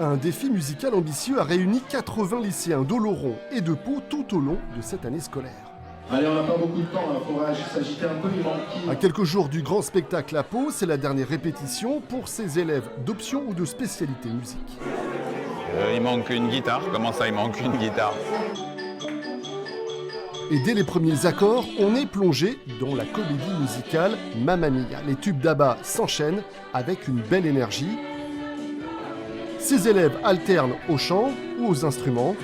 Un défi musical ambitieux a réuni 80 lycéens d'Oloron et de Pau tout au long de cette année scolaire. Allez, on n'a pas beaucoup de temps, il faudra s'agiter un peu, il manque qui ? À quelques jours du grand spectacle à Pau, c'est la dernière répétition pour ces élèves d'option ou de spécialité musique. Il manque une guitare. Comment ça, il manque une guitare? Et dès les premiers accords, on est plongé dans la comédie musicale Mamma Mia. Les tubes d'ABBA s'enchaînent avec une belle énergie. Ces élèves alternent au chant ou aux instruments,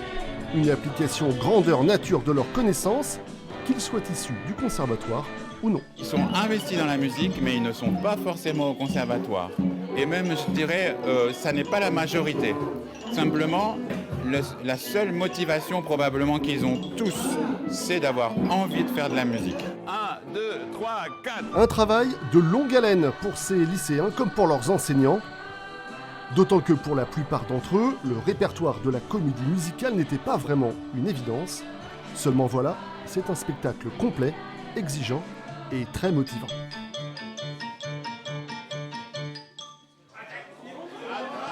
une application grandeur nature de leurs connaissances, qu'ils soient issus du conservatoire ou non. Ils sont investis dans la musique, mais ils ne sont pas forcément au conservatoire. Et même, je dirais, ça n'est pas la majorité. Simplement, la seule motivation probablement qu'ils ont tous, c'est d'avoir envie de faire de la musique. 1, 2, 3, 4. Un travail de longue haleine pour ces lycéens comme pour leurs enseignants. D'autant que pour la plupart d'entre eux, le répertoire de la comédie musicale n'était pas vraiment une évidence. Seulement voilà, c'est un spectacle complet, exigeant et très motivant.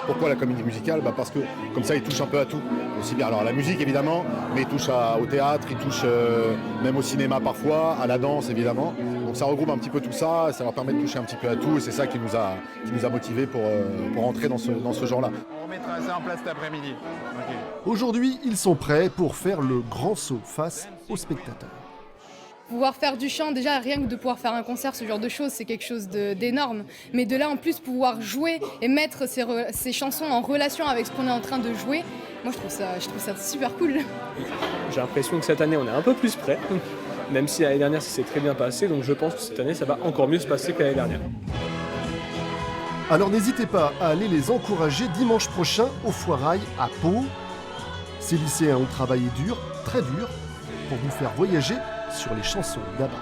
Pourquoi la comédie musicale ? Parce que comme ça, il touche un peu à tout. Aussi bien alors à la musique évidemment, mais il touche au théâtre, il touche même au cinéma parfois, à la danse évidemment. Donc ça regroupe un petit peu tout ça, ça leur permet de toucher un petit peu à tout et c'est ça qui nous a motivés pour entrer dans ce genre-là. On remettra ça en place cet après-midi. Okay. Aujourd'hui, ils sont prêts pour faire le grand saut face aux spectateurs. Pouvoir faire du chant, déjà rien que de pouvoir faire un concert, ce genre de choses, c'est quelque chose d'énorme. Mais de là en plus pouvoir jouer et mettre ces chansons en relation avec ce qu'on est en train de jouer, moi je trouve ça super cool. J'ai l'impression que cette année on est un peu plus près, même si l'année dernière ça s'est très bien passé, donc je pense que cette année ça va encore mieux se passer que l'année dernière. Alors n'hésitez pas à aller les encourager dimanche prochain au Foirail à Pau. Ces lycéens ont travaillé dur, très dur, pour vous faire voyager sur les chansons d'ABBA.